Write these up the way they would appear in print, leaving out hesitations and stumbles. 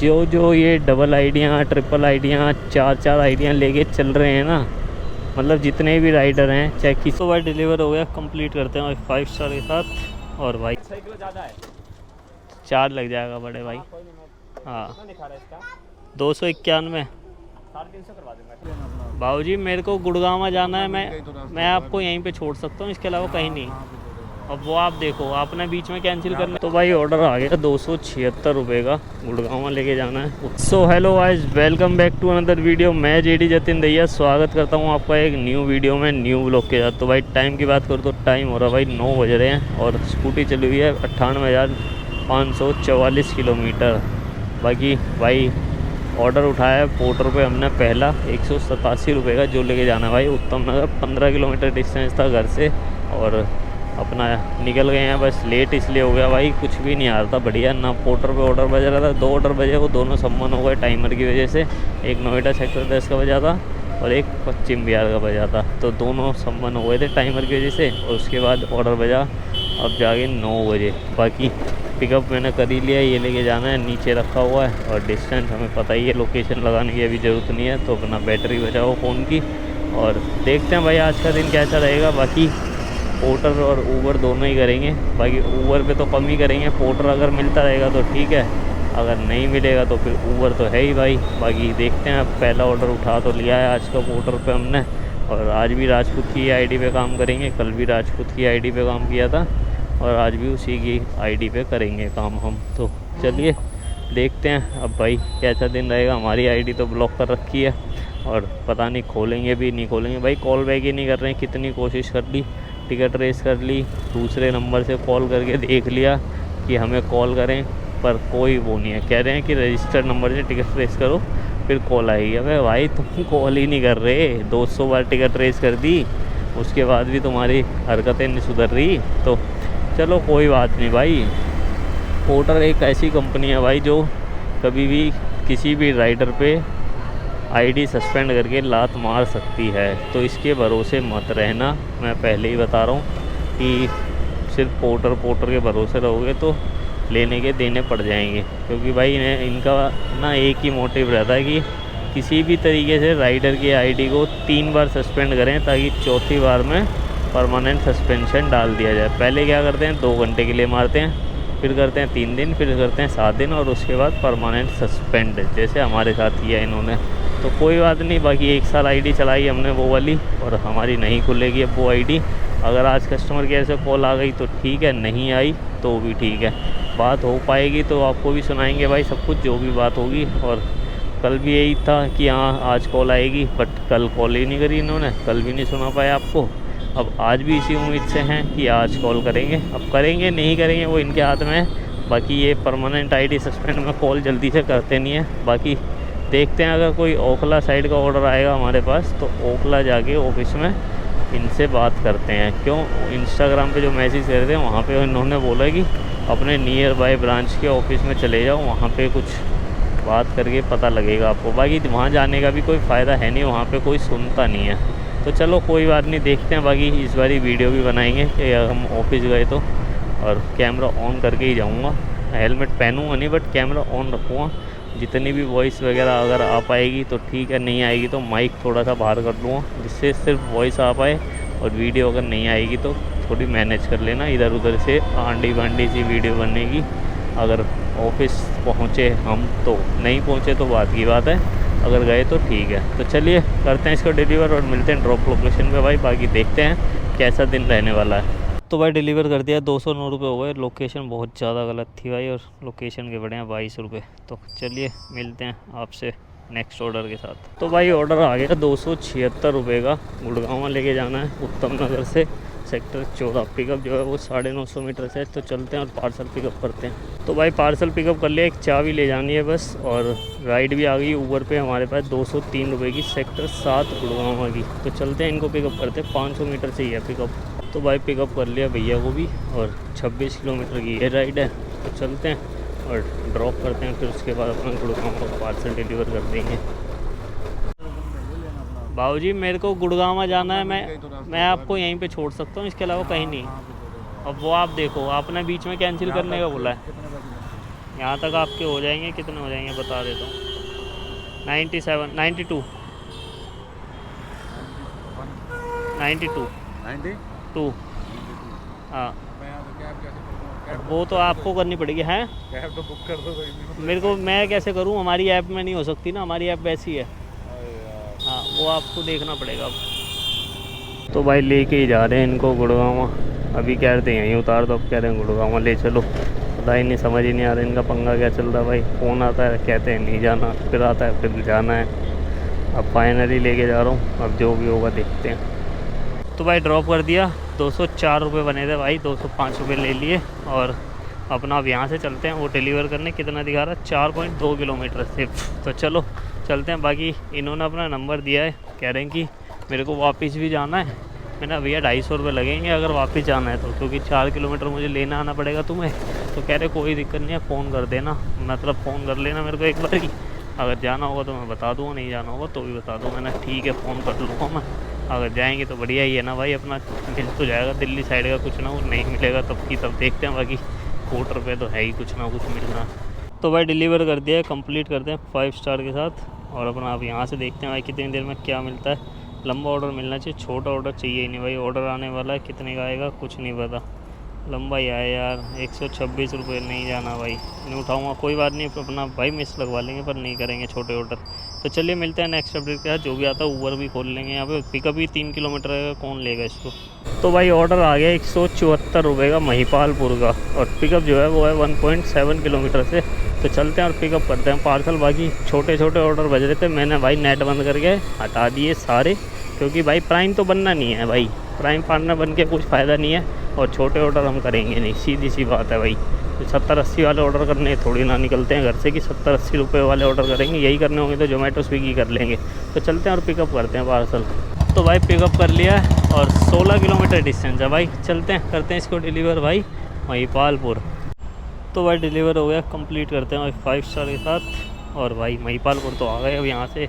जो जो ये डबल आईडियाँ, ट्रिपल आईडियाँ, चार आईडियाँ लेके चल रहे हैं ना, मतलब जितने भी राइडर हैं, चाहे किसी बार डिलीवर हो गया, कंप्लीट करते हैं 5 स्टार के साथ। और भाई 6 किलो ज़्यादा है, चार्ज लग जाएगा बड़े भाई। कोई नहीं, मैं हाँ, कितना दिखा रहा है इसका, 291। 350 करवा दूँगा। बाबूजी मेरे को गुड़गांव जाना है, मैं आपको यहीं पे छोड़ सकता हूँ, इसके अलावा कहीं नहीं। अब वो आप देखो, आपने बीच में कैंसिल करना। तो भाई ऑर्डर आ गया 276 रुपये का, गुड़गांव लेके जाना है। So hello guys, welcome back to another video. मैं जेडी जतिन दैया स्वागत करता हूँ आपका एक न्यू वीडियो में, न्यू ब्लॉग के साथ। तो भाई टाइम की बात करूँ तो टाइम हो रहा भाई 9 बज रहे हैं और स्कूटी चली हुई है 98,544 किलोमीटर। बाकी भाई ऑर्डर उठाया है पोर्टर पे हमने पहला 187 रुपये का, जो लेके जाना है भाई उत्तम नगर। 15 किलोमीटर डिस्टेंस था घर से और अपना निकल गए हैं। बस लेट इसलिए हो गया भाई, कुछ भी नहीं आ रहा था बढ़िया ना। पोर्टर पे ऑर्डर बज रहा था, 2 ऑर्डर बजे, वो दोनों सम्मन हो गए टाइमर की वजह से। एक नोएडा सेक्टर 10 का बजा था और एक पश्चिम बिहार का बजा था, तो दोनों सम्मन हो गए थे टाइमर की वजह से। और उसके बाद ऑर्डर बजा अब जाके 9 बजे। बाकी पिकअप मैंने कर ही लिया, ये लेके जाना है, नीचे रखा हुआ है। और डिस्टेंस हमें पता ही है, लोकेशन लगाने की अभी ज़रूरत नहीं है। तो अपना बैटरी बचाओ फ़ोन की और देखते हैं भाई आज का दिन कैसा रहेगा। बाकी पोर्टर और ऊबर दोनों ही करेंगे। बाकी ऊबर पे तो कम ही करेंगे, पोर्टर अगर मिलता रहेगा तो ठीक है, अगर नहीं मिलेगा तो फिर ऊबर तो है ही भाई। बाकी देखते हैं, अब पहला ऑर्डर उठा तो लिया है आज का पोर्टर पे हमने। और आज भी राजपूत की आईडी पे काम करेंगे, कल भी राजपूत की आईडी पे काम किया था और आज भी उसी की आईडी पे करेंगे काम हम। तो चलिए देखते हैं अब भाई कैसा दिन रहेगा। हमारी आईडी तो ब्लॉक कर रखी है और पता नहीं खोलेंगे भी नहीं खोलेंगे भाई। कॉल बैक ही नहीं कर रहे हैं, कितनी कोशिश कर ली, टिकट रेस कर ली, दूसरे नंबर से कॉल करके देख लिया कि हमें कॉल करें, पर कोई वो नहीं है। कह रहे हैं कि रजिस्टर्ड नंबर से टिकट रेस करो फिर कॉल आएगी। अबे भाई तुम कॉल ही नहीं कर रहे, 200 बार टिकट रेस कर दी, उसके बाद भी तुम्हारी हरकतें नहीं सुधर रही। तो चलो कोई बात नहीं भाई। पोर्टर एक ऐसी कंपनी है भाई जो कभी भी किसी भी राइडर पे आईडी सस्पेंड करके लात मार सकती है, तो इसके भरोसे मत रहना। मैं पहले ही बता रहा हूँ कि सिर्फ पोर्टर के भरोसे रहोगे तो लेने के देने पड़ जाएंगे। क्योंकि भाई इनका ना एक ही मोटिव रहता है कि किसी भी तरीके से राइडर की आईडी को 3 बार सस्पेंड करें, ताकि चौथी बार में परमानेंट सस्पेंशन डाल दिया जाए। पहले क्या करते हैं, 2 घंटे के लिए मारते हैं, फिर करते हैं 3 दिन, फिर करते हैं 7 दिन और उसके बाद परमानेंट सस्पेंड, जैसे हमारे साथ किया इन्होंने। तो कोई बात नहीं। बाकी 1 साल आईडी चलाई हमने वो वाली, और हमारी नहीं खुलेगी अब वो आईडी। अगर आज कस्टमर केयर से कॉल आ गई तो ठीक है, नहीं आई तो भी ठीक है। बात हो पाएगी तो आपको भी सुनाएंगे भाई सब कुछ, जो भी बात होगी। और कल भी यही था कि हाँ आज कॉल आएगी, बट कल कॉल ही नहीं करी इन्होंने, कल भी नहीं सुना पाया आपको। अब आज भी इसी उम्मीद से हैं कि आज कॉल करेंगे। अब करेंगे नहीं करेंगे वो इनके हाथ में है। बाकी ये परमानेंट आईडी सस्पेंड में कॉल जल्दी से करते नहीं है। बाकी देखते हैं, अगर कोई ओखला साइड का ऑर्डर आएगा हमारे पास तो ओखला जाके ऑफिस में इनसे बात करते हैं। क्यों, इंस्टाग्राम पे जो मैसेज कर रहे हैं वहाँ पे इन्होंने बोला कि अपने नियर बाय ब्रांच के ऑफिस में चले जाओ, वहाँ पे कुछ बात करके पता लगेगा आपको। बाकी वहाँ जाने का भी कोई फ़ायदा है नहीं, वहाँ पे कोई सुनता नहीं है। तो चलो कोई बात नहीं, देखते हैं। बाकी इस बारी वीडियो भी बनाएंगे कि हम ऑफिस गए तो, और कैमरा ऑन करके ही जाऊँगा। हेलमेट पहनूँगा नहीं, बट कैमरा ऑन रखूँगा। जितनी भी वॉइस वगैरह अगर आ पाएगी तो ठीक है, नहीं आएगी तो माइक थोड़ा सा बाहर कर लूँगा, जिससे सिर्फ वॉइस आ पाए। और वीडियो अगर नहीं आएगी तो थोड़ी मैनेज कर लेना, इधर उधर से आंडी बांडी सी वीडियो बनेगी। अगर ऑफिस पहुँचे हम तो, नहीं पहुँचे तो बात की बात है, अगर गए तो ठीक है। तो चलिए करते हैं इसको डिलीवर और मिलते हैं ड्रॉप लोकेशन पे भाई। बाकी देखते हैं कैसा दिन रहने वाला है। तो भाई डिलीवर कर दिया, 209 रुपये हो गए। लोकेशन बहुत ज़्यादा गलत थी भाई, और लोकेशन के बढ़े हैं 22 रुपये। तो चलिए मिलते हैं आपसे नेक्स्ट ऑर्डर के साथ। तो भाई ऑर्डर आ गया 276 रुपये का, गुड़गांव लेके जाना है उत्तम नगर से सेक्टर 14। पिकअप जो है वो 950 मीटर से। तो चलते हैं और पार्सल पिकअप करते हैं। तो भाई पार्सल पिकअप कर लिया, एक चाबी ले जानी है बस। और राइड भी आ गई ऊबर पे हमारे पास 203 रुपये की, सेक्टर 7 गुड़गांव की। तो चलते हैं, इनको पिकअप करते हैं। 500 मीटर से ही है पिकअप। तो भाई पिकअप कर लिया भैया को भी, और 26 किलोमीटर की ये राइड है। तो चलते हैं और ड्रॉप करते हैं, फिर उसके बाद अपना गुड़गांव का पार्सल डिलीवर कर देंगे। बाबूजी मेरे को गुड़गांव जाना है, मैं आपको यहीं पे छोड़ सकता हूँ, इसके अलावा कहीं नहीं। अब वो आप देखो, आपने बीच में कैंसिल करने का बोला है। यहाँ तक आपके हो जाएंगे, कितने हो जाएंगे बता देता हूँ। 97, 92, 92, 2। हाँ, वो तो आपको करनी पड़ेगी। हैं कैब तो बुक कर दो कोई मेरे को, मैं कैसे करूँ, हमारी ऐप में नहीं हो सकती ना, हमारी ऐप वैसी है। हाँ, वो आपको देखना पड़ेगा अब। तो भाई लेके ही जा रहे हैं इनको गुड़गांव। अभी कह रहे थे यहीं उतार दो, अब कह रहे हैं गुड़गांव ले चलो। पता ही नहीं, समझ ही नहीं आ रहा इनका पंगा क्या चल रहा है भाई। फ़ोन आता है कहते हैं नहीं जाना, फिर आता है फिर जाना है। अब फाइनली लेके जा रहा हूँ, अब जो भी होगा देखते हैं। तो भाई ड्रॉप कर दिया, 204 रुपये बने थे भाई, 205 रुपये ले लिए। और अपना अब यहाँ से चलते हैं वो डिलीवर करने। कितना दिखा रहा है, 4.2 किलोमीटर सिर्फ। तो चलो चलते हैं। बाकी इन्होंने अपना नंबर दिया है, कह रहे हैं कि मेरे को वापस भी जाना है। मैंने भैया 250 रुपये लगेंगे अगर वापस जाना है तो, क्योंकि 4 किलोमीटर मुझे लेना आना पड़ेगा तुम्हें। तो कह रहे कोई दिक्कत नहीं है, फ़ोन कर देना, मतलब फ़ोन कर लेना मेरे को एक बार ही। अगर जाना होगा तो मैं बता दूँगा, नहीं जाना होगा तो भी बता दूँ। मैंने ठीक है, फ़ोन कर लूँगा मैं। अगर जाएंगे तो बढ़िया ही है ना भाई, अपना मिल तो जाएगा। दिल्ली साइड का कुछ ना कुछ नहीं मिलेगा तब की तब देखते हैं। बाकी पोर्टर पे तो है ही कुछ ना कुछ मिलना। तो भाई डिलीवर कर दिया है, कंप्लीट करते हैं 5 स्टार के साथ। और अपना अब यहाँ से देखते हैं भाई कितनी देर में क्या मिलता है। लंबा ऑर्डर मिलना चाहिए, छोटा ऑर्डर चाहिए ही नहीं भाई। ऑर्डर आने वाला है, कितने का आएगा कुछ नहीं पता। लंबा ही आया यार, 126 रुपये। नहीं जाना भाई, नहीं उठाऊँगा, कोई बात नहीं, अपना भाई मिस लगवा लेंगे पर नहीं करेंगे छोटे ऑर्डर। तो चलिए मिलते हैं नेक्स्ट अपडेट के साथ। जो भी आता है ऊबर भी खोल लेंगे यहाँ पे। पिकअप भी 3 किलोमीटर है, कौन लेगा इसको। तो भाई ऑर्डर आ गया 174 रुपये का महिपालपुर का, और पिकअप जो है वो है 1.7 किलोमीटर से। तो चलते हैं और पिकअप करते हैं पार्सल। बाकी छोटे छोटे ऑर्डर बज रहे थे, मैंने भाई नेट बंद करके हटा दिए सारे, क्योंकि भाई प्राइम तो बनना नहीं है भाई। प्राइम पार्टनर बन के कुछ फ़ायदा नहीं है, और छोटे ऑर्डर हम करेंगे नहीं, सीधी सी बात है भाई। 70-80 वाले ऑर्डर करने थोड़ी ना निकलते हैं घर से कि 70-80 रुपये वाले ऑर्डर करेंगे। यही करने होंगे तो जोमेटो स्विगी कर लेंगे। तो चलते हैं और पिकअप करते हैं पार्सल। तो भाई पिकअप कर लिया है और 16 किलोमीटर डिस्टेंस है भाई। चलते हैं करते हैं इसको डिलीवर भाई महिपालपुर। तो भाई डिलीवर हो गया, कंप्लीट करते हैं भाई 5 स्टार के साथ। और भाई महिपालपुर तो आ गए। अब यहाँ से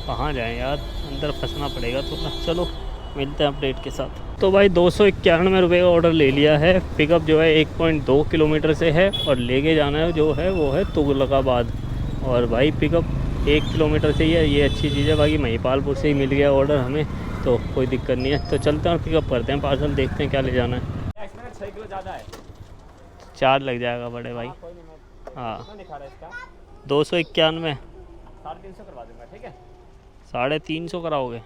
कहाँ जाएँ यार, अंदर फंसना पड़ेगा थोड़ा। चलो मिलते हैं अपडेट के साथ। तो भाई 291 रुपये का ऑर्डर ले लिया है। पिकअप जो है 1.2 किलोमीटर से है, और लेके जाना है जो है वो है तुगलकाबाद। और भाई पिकअप 1 किलोमीटर से ही है, ये अच्छी चीज़ है। बाकी महिपालपुर से ही मिल गया ऑर्डर हमें, तो कोई दिक्कत नहीं है। तो चलते हैं और पिकअप करते हैं पार्सल, देखते हैं क्या ले जाना है। इसमें 6 किलो ज़्यादा है, चार्ज लग जाएगा बड़े भाई। कोई नहीं, मैं हाँ, कितना दिखा रहा है इसका, 291, 350 करवा दूंगा, ठीक है। 350 कराओगे,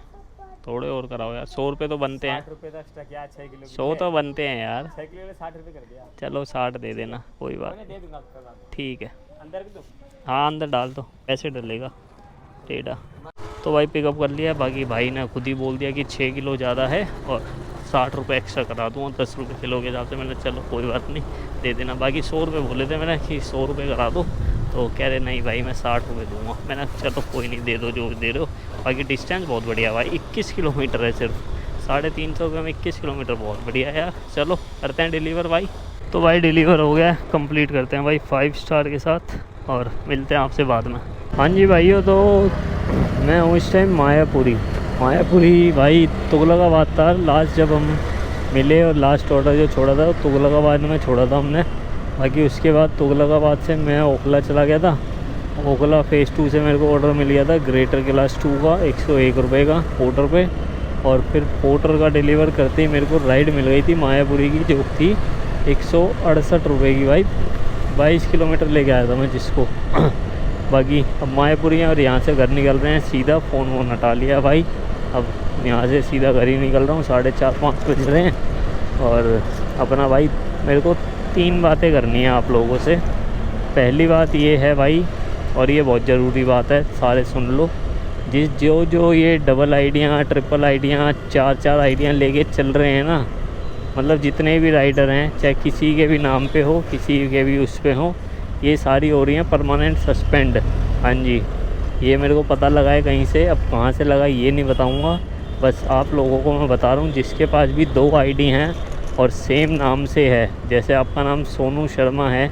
थोड़े और कराओ यार। 100 रुपये तो बनते हैं। 60 रुपये तो एक्स्ट्रा क्या, 6 किलो 100 तो बनते हैं यार। 6 किलो में 60 रुपये कर दिया। चलो 60 दे देना, कोई बात मैंने दे दूंगा आपका, ठीक है। अंदर भी दो। हाँ अंदर डाल दो, ऐसे डलेगा टेढ़ा। तो भाई पिकअप कर लिया। बाकी भाई ने खुद ही बोल दिया कि 6 किलो ज़्यादा है और 60 रुपये एक्स्ट्रा करा दूँगा 10 रुपये किलो के हिसाब से। मैंने चलो कोई बात नहीं दे देना। बाकी 100 रुपये बोले थे मैंने कि 100 रुपये करा दो, तो कह रहे नहीं भाई मैं 60 रुपये दूँगा। मैंने चलो कोई नहीं दे दो जो दे रहे हो। बाकी डिस्टेंस बहुत बढ़िया भाई, 21 किलोमीटर है सिर्फ। 350 रुपये में 21 किलोमीटर बहुत बढ़िया है यार। चलो करते हैं डिलीवर भाई। तो भाई डिलीवर हो गया, कंप्लीट करते हैं भाई 5 स्टार के साथ, और मिलते हैं आपसे बाद में। हाँ जी भाइयों, तो मैं हूँ इस टाइम मायापुरी भाई। तुगलकाबाद था लास्ट जब हम मिले, और लास्ट ऑर्डर जो छोड़ा था तुगलकाबाद में छोड़ा था हमने। बाकी उसके बाद तुगलकाबाद से मैं ओखला चला गया था। ओखला फ़ेज़ 2 से मेरे को ऑर्डर मिल गया था ग्रेटर क्लास 2 का 101 रुपये का पोर्टर पे। और फिर पोर्टर का डिलीवर करते ही मेरे को राइड मिल गई थी मायापुरी की, जो थी 168 रुपये की भाई। 22 किलोमीटर लेके आया था मैं जिसको। बाकी अब मायापुरी हैं और यहाँ से घर निकल रहे हैं सीधा। फ़ोन वोन हटा लिया भाई, अब यहाँ से सीधा घर ही निकल रहा हूँ। 4:30-5 बज रहे हैं। और अपना भाई मेरे को 3 बातें करनी है आप लोगों से। पहली बात ये है भाई, और ये बहुत ज़रूरी बात है, सारे सुन लो। जो ये डबल आईडियाँ, ट्रिपल आईडियाँ, 4 आईडियाँ लेके चल रहे हैं ना, मतलब जितने भी राइडर हैं, चाहे किसी के भी नाम पे हो, किसी के भी उस पे हो, ये सारी हो रही हैं परमानेंट सस्पेंड। हाँ जी, ये मेरे को पता लगा है कहीं से। अब कहाँ से लगा ये नहीं बताऊँगा, बस आप लोगों को मैं बता रहा हूँ। जिसके पास भी 2 आईडी हैं और सेम नाम से है, जैसे आपका नाम सोनू शर्मा है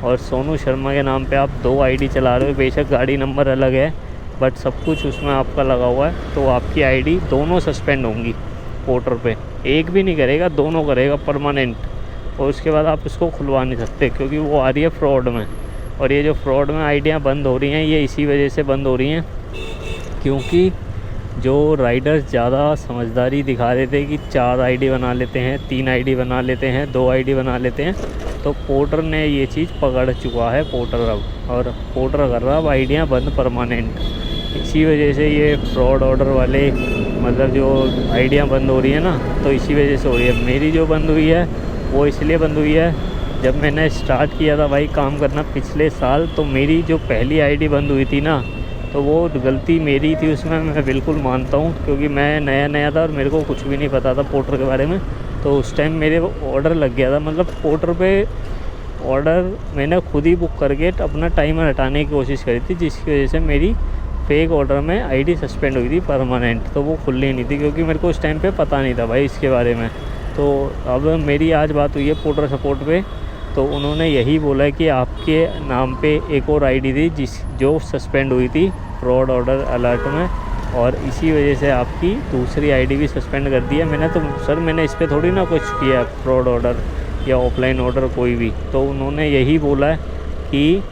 और सोनू शर्मा के नाम पे आप 2 आईडी चला रहे हो, बेशक गाड़ी नंबर अलग है बट सब कुछ उसमें आपका लगा हुआ है, तो आपकी आईडी दोनों सस्पेंड होंगी पोर्टर पे। एक भी नहीं करेगा, दोनों करेगा परमानेंट। और उसके बाद आप इसको खुलवा नहीं सकते, क्योंकि वो आ रही है फ्रॉड में। और ये जो फ्रॉड में आईडियाँ बंद हो रही हैं ये इसी वजह से बंद हो रही हैं, क्योंकि जो राइडर्स ज़्यादा समझदारी दिखा रहे थे कि 4 आईडी बना लेते हैं, 3 आईडी बना लेते हैं, 2 आईडी बना लेते हैं, तो पोर्टर ने ये चीज़ पकड़ चुका है पोर्टर अब, और पोर्टर कर रहा अब आईडियाँ बंद परमानेंट। इसी वजह से ये फ्रॉड ऑर्डर वाले मतलब जो आईडियाँ बंद हो रही है ना, तो इसी वजह से हो रही है। मेरी जो बंद हुई है वो इसलिए बंद हुई है, जब मैंने स्टार्ट किया था भाई काम करना पिछले साल, तो मेरी जो पहली आईडी बंद हुई थी ना, तो वो गलती मेरी थी उसमें, मैं बिल्कुल मानता हूँ, क्योंकि मैं नया था और मेरे को कुछ भी नहीं पता था पोर्टर के बारे में। तो उस टाइम मेरे ऑर्डर लग गया था, मतलब पोर्टर पे ऑर्डर मैंने खुद ही बुक करके अपना टाइमर हटाने की कोशिश करी थी, जिसकी वजह से मेरी फेक ऑर्डर में आईडी सस्पेंड हुई थी परमानेंट, तो वो खुलनी नहीं थी, क्योंकि मेरे को उस टाइम पे पता नहीं था भाई इसके बारे में। तो अब मेरी आज बात हुई है पोर्टर सपोर्ट पे, तो उन्होंने यही बोला है कि आपके नाम पे एक और आईडी थी जो सस्पेंड हुई थी फ्रॉड ऑर्डर अलर्ट में, और इसी वजह से आपकी दूसरी आईडी भी सस्पेंड कर दी है। मैंने तो सर मैंने इस पर थोड़ी ना कुछ किया फ्रॉड ऑर्डर या ऑफलाइन ऑर्डर कोई भी, तो उन्होंने यही बोला है कि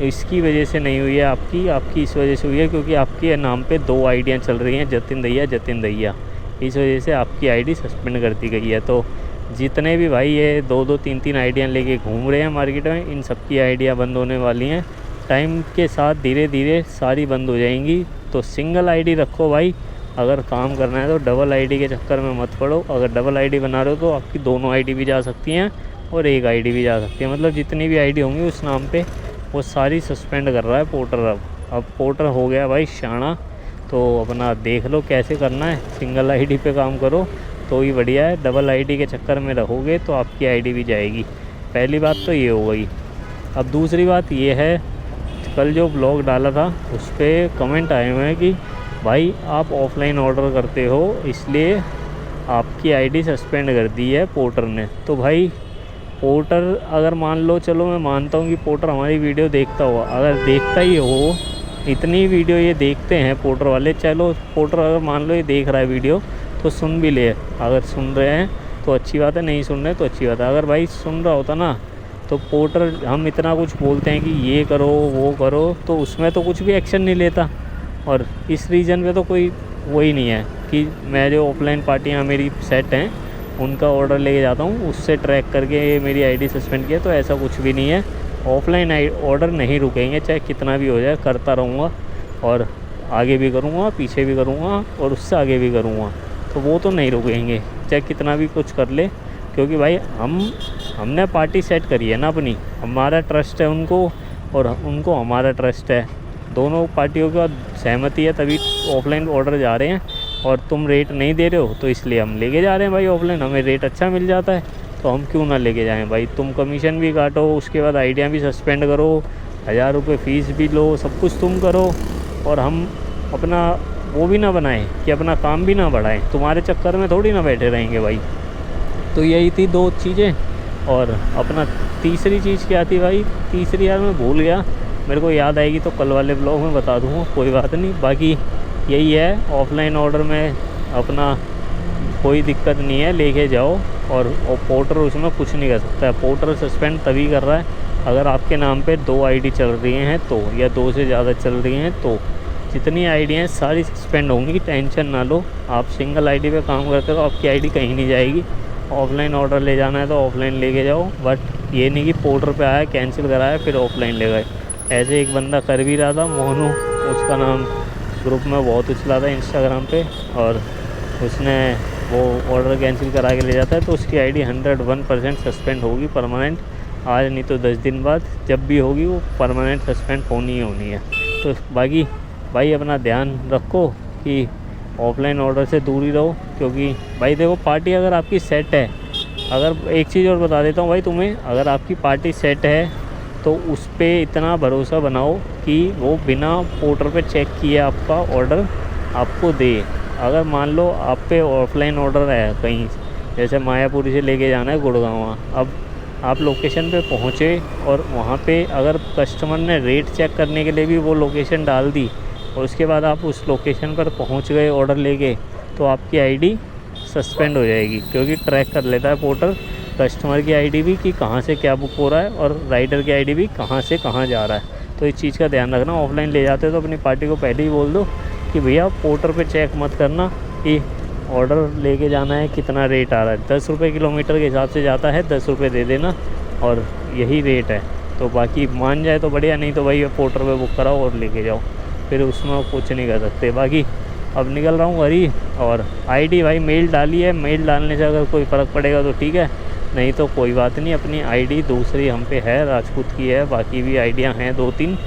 इसकी वजह से नहीं हुई है आपकी इस वजह से हुई है क्योंकि आपके नाम पे 2 आईडियाँ चल रही हैं, जतिन दैया, इस वजह से आपकी आईडी सस्पेंड कर दी गई है। तो जितने भी भाई ये 2-2 3-3 आईडियाँ लेके घूम रहे हैं मार्केट में, इन सब की आईडियाँ बंद होने वाली हैं टाइम के साथ, धीरे धीरे सारी बंद हो जाएंगी। तो सिंगल आईडी रखो भाई, अगर काम करना है तो डबल आईडी के चक्कर में मत पड़ो। अगर डबल आईडी बना रहे हो तो आपकी दोनों आईडी भी जा सकती हैं और एक आईडी भी जा सकती है, मतलब जितनी भी आईडी होंगी उस नाम पे वो सारी सस्पेंड कर रहा है पोर्टर। अब पोर्टर हो गया भाई शाना, तो अपना देख लो कैसे करना है, सिंगल आईडी पे काम करो तो ही बढ़िया है। डबल आईडी के चक्कर में रहोगे तो आपकी आईडी भी जाएगी। पहली बात तो ये हो गई। अब दूसरी बात ये है, कल जो ब्लॉग डाला था उस पर कमेंट आए हुए हैं कि भाई आप ऑफलाइन ऑर्डर करते हो इसलिए आपकी आईडी सस्पेंड कर दी है पोर्टर ने। तो भाई पोर्टर अगर मान लो, चलो मैं मानता हूँ कि पोर्टर हमारी वीडियो देखता होगा, अगर देखता ही हो, इतनी वीडियो ये देखते हैं पोर्टर वाले, चलो पोर्टर अगर मान लो ये देख रहा है वीडियो तो सुन भी ले, अगर सुन रहे हैं तो अच्छी बात है, नहीं सुन रहे तो अच्छी बात है। अगर भाई सुन रहा होता ना तो पोर्टर, हम इतना कुछ बोलते हैं कि ये करो वो करो, तो उसमें तो कुछ भी एक्शन नहीं लेता। और इस रीज़न पे तो कोई वही नहीं है कि मैं जो ऑफलाइन पार्टियाँ मेरी सेट हैं उनका ऑर्डर लेके जाता हूँ, उससे ट्रैक करके मेरी आईडी सस्पेंड किया, तो ऐसा कुछ भी नहीं है। ऑफलाइन ऑर्डर नहीं रुकेंगे, चाहे कितना भी हो जाए, करता रहूँगा और आगे भी करूँगा, पीछे भी करूँगा और उससे आगे भी करूँगा, तो वो तो नहीं रुकेंगे चाहे कितना भी कुछ कर ले, क्योंकि भाई हमने पार्टी सेट करी है ना अपनी, हमारा ट्रस्ट है उनको और उनको हमारा ट्रस्ट है, दोनों पार्टियों के बाद सहमति है तभी ऑफलाइन ऑर्डर जा रहे हैं। और तुम रेट नहीं दे रहे हो तो इसलिए हम लेके जा रहे हैं भाई ऑफलाइन, हमें रेट अच्छा मिल जाता है तो हम क्यों ना लेके जाएं भाई। तुम कमीशन भी काटो, उसके बाद आइडिया भी सस्पेंड करो, 1000 रुपये फ़ीस भी लो, सब कुछ तुम करो और हम अपना वो भी ना बनाएं कि अपना काम भी ना बढ़ाएं, तुम्हारे चक्कर में थोड़ी ना बैठे रहेंगे भाई। तो यही थी 2 चीज़ें। और अपना तीसरी चीज़ क्या थी भाई, तीसरी यार मैं भूल गया, मेरे को याद आएगी तो कल वाले ब्लॉग में बता दूँगा, कोई बात नहीं। बाकी यही है, ऑफलाइन ऑर्डर में अपना कोई दिक्कत नहीं है, लेके जाओ और पोर्टर उसमें कुछ नहीं कर सकता है। पोर्टर सस्पेंड तभी कर रहा है अगर आपके नाम पे 2 आईडी चल रही हैं तो, या 2 से ज़्यादा चल रही हैं तो। जितनी आईडी हैं सारी सस्पेंड होंगी, टेंशन ना लो। आप सिंगल आईडी पे काम करते हो, आपकी आईडी कहीं नहीं जाएगी। ऑफलाइन ऑर्डर ले जाना है तो ऑफलाइन लेके जाओ, बट ये नहीं कि पोर्टर पे आया कैंसिल कराया फिर ऑफलाइन ले गए। ऐसे एक बंदा कर भी रहा था, मोहनू उसका नाम, ग्रुप में बहुत उछला था इंस्टाग्राम पे, और उसने वो ऑर्डर कैंसिल करा के ले जाता है तो उसकी आईडी 101% सस्पेंड होगी परमानेंट, आज नहीं तो 10 दिन बाद, जब भी होगी वो परमानेंट सस्पेंड होनी ही होनी है। तो बाकी भाई अपना ध्यान रखो कि ऑफलाइन ऑर्डर से दूर ही रहो, क्योंकि भाई देखो पार्टी अगर आपकी सेट है, अगर एक चीज़ और बता देता हूँ भाई तुम्हें, अगर आपकी पार्टी सेट है तो उस पर इतना भरोसा बनाओ कि वो बिना पोर्टर पे चेक किए आपका ऑर्डर आपको दे। अगर मान लो आप पे ऑफलाइन ऑर्डर है कहीं, जैसे मायापुरी से लेके जाना है गुड़गांव, अब आप लोकेशन पे पहुँचे और वहाँ पे अगर कस्टमर ने रेट चेक करने के लिए भी वो लोकेशन डाल दी और उसके बाद आप उस लोकेशन पर पहुँच गए ऑर्डर लेके, तो आपकी आईडी सस्पेंड हो जाएगी, क्योंकि ट्रैक कर लेता है पोर्टर कस्टमर की आईडी भी कि कहाँ से क्या बुक हो रहा है, और राइडर की आईडी भी कहाँ से कहाँ जा रहा है। तो इस चीज़ का ध्यान रखना। ऑफलाइन ले जाते हो तो अपनी पार्टी को पहले ही बोल दो कि भैया पोर्टर पे चेक मत करना कि ऑर्डर लेके जाना है कितना रेट आ रहा है। 10 रुपये किलोमीटर के हिसाब से जाता है, 10 रुपये दे देना और यही रेट है। तो बाकी मान जाए तो बढ़िया, नहीं तो भाई पोर्टर पे बुक कराओ और लेके जाओ, फिर उसमें कुछ नहीं कर सकते। बाकी अब निकल रहा हूँ घर ही, और आईडी भाई मेल डाली है, मेल डालने से अगर कोई फ़र्क पड़ेगा तो ठीक है, नहीं तो कोई बात नहीं। अपनी आईडी दूसरी हम पे है, राजपूत की है, बाकी भी आइडिया हैं 2-3,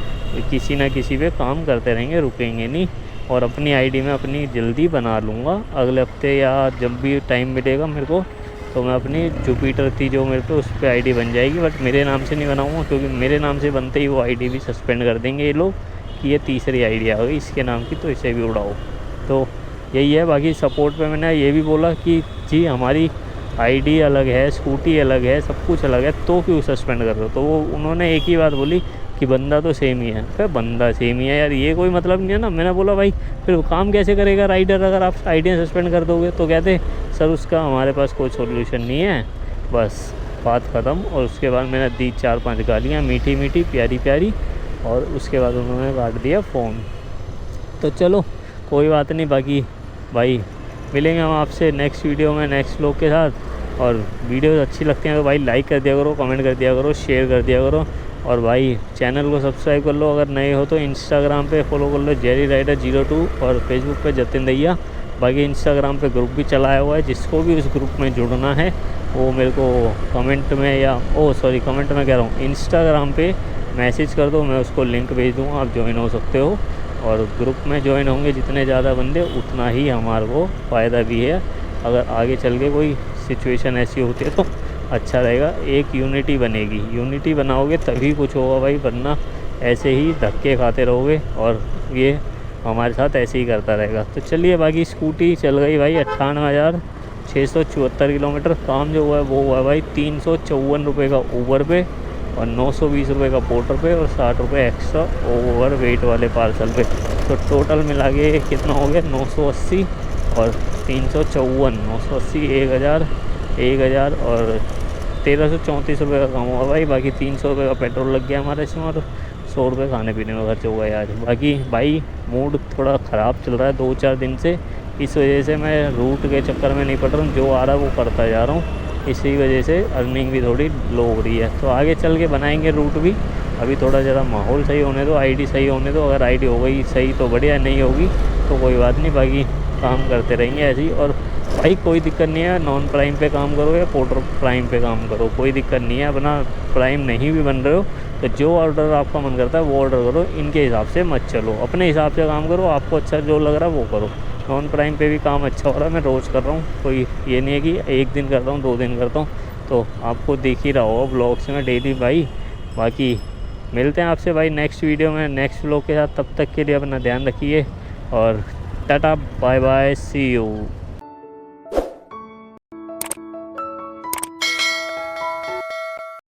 किसी ना किसी पे काम करते रहेंगे, रुकेंगे नहीं। और अपनी आईडी में अपनी जल्दी बना लूँगा अगले हफ्ते, या जब भी टाइम मिलेगा मेरे को, तो मैं अपनी जुपिटर थी जो मेरे पे, उस पर आईडी बन जाएगी। बट मेरे नाम से नहीं बनाऊँगा, क्योंकि मेरे नाम से बनते ही वो आईडी भी सस्पेंड कर देंगे ये लोग कि ये तीसरी आईडी आ गई इसके नाम की, तो इसे भी उड़ाओ। तो यही है। बाकी सपोर्ट पे मैंने ये भी बोला कि जी हमारी आईडी अलग है, स्कूटी अलग है, सब कुछ अलग है, तो क्यों सस्पेंड कर रहे हो। तो वो उन्होंने एक ही बात बोली कि बंदा तो सेम ही है। फिर बंदा सेम ही है यार, ये कोई मतलब नहीं है ना। मैंने बोला भाई फिर वो काम कैसे करेगा राइडर अगर आप आईडिया सस्पेंड कर दोगे। तो कहते सर उसका हमारे पास कोई सोल्यूशन नहीं है, बस बात ख़त्म। और उसके बाद मैंने दी 4-5 गालियाँ मीठी मीठी प्यारी प्यारी, और उसके बाद उन्होंने काट दिया फ़ोन। तो चलो कोई बात नहीं। बाकी भाई मिलेंगे हम आपसे नेक्स्ट वीडियो में नेक्स्ट व्लॉग के साथ। और वीडियो अच्छी लगती हैं तो भाई लाइक कर दिया करो, कमेंट कर दिया करो, शेयर कर दिया करो, और भाई चैनल को सब्सक्राइब कर लो। अगर नए हो तो इंस्टाग्राम पे फॉलो कर लो जेरी राइडर 02, और फेसबुक पे जतिन दैया। बाकी इंस्टाग्राम पे ग्रुप भी चलाया हुआ है, जिसको भी उस ग्रुप में जुड़ना है वो मेरे को कमेंट में या कमेंट में कह रहा हूँ, इंस्टाग्राम पे मैसेज कर दो, मैं उसको लिंक भेज दूँगा, आप ज्वाइन हो सकते हो। और ग्रुप में ज्वाइन होंगे जितने ज़्यादा बंदे उतना ही हमारे को फ़ायदा भी है। अगर आगे चल के कोई सिचुएशन ऐसी होती है तो अच्छा रहेगा, एक यूनिटी बनेगी। यूनिटी बनाओगे तभी कुछ होगा भाई, वरना ऐसे ही धक्के खाते रहोगे और ये हमारे साथ ऐसे ही करता रहेगा। तो चलिए, बाकी स्कूटी चल गई भाई 58,674 किलोमीटर। काम जो हुआ है वो हुआ है भाई 354 रुपये का ऊबर पे, और 920 रुपये का पोर्टर पे, और 60 रुपये एक्स्ट्रा ओवर वेट वाले पार्सल पे। तो टोटल मिला के कितना हो गया 980 और 354, 980 1000 और 1334 रुपये का काम हुआ भाई। बाकी 300 रुपये का पेट्रोल लग गया हमारे इसमें, और 100 रुपये खाने पीने में खर्च हुआ है आज। बाकी भाई मूड थोड़ा ख़राब चल रहा है 2-4 दिन से, इस वजह से मैं रूट के चक्कर में नहीं पड़ रहा हूँ, जो आ रहा है वो करता जा रहा हूँ। इसी वजह से अर्निंग भी थोड़ी लो हो रही है। तो आगे चल के बनाएंगे रूट भी, अभी थोड़ा ज़रा माहौल सही होने दो, आईडी सही होने दो। अगर आईडी हो गई सही तो बढ़िया, नहीं होगी तो कोई बात नहीं, बाकी काम करते रहेंगे ऐसे ही। और भाई कोई दिक्कत नहीं है, नॉन प्राइम पे काम करो या पोर्टर प्राइम पे काम करो, कोई दिक्कत नहीं है। अपना प्राइम नहीं भी बन रहे हो तो जो ऑर्डर आपका मन करता है वो ऑर्डर करो, इनके हिसाब से मत चलो, अपने हिसाब से काम करो, आपको अच्छा जो लग रहा है वो करो। नॉन प्राइम पे भी काम अच्छा हो रहा है, मैं रोज़ कर रहा हूँ, कोई ये नहीं है कि एक दिन करता हूँ 2 दिन करता हूँ। तो आपको देख ही रहा होगा ब्लॉग्स में डेली भाई। बाकी मिलते हैं आपसे भाई नेक्स्ट वीडियो में नेक्स्ट व्लॉग के साथ। तब तक के लिए अपना ध्यान रखिए और tata bye bye, see you.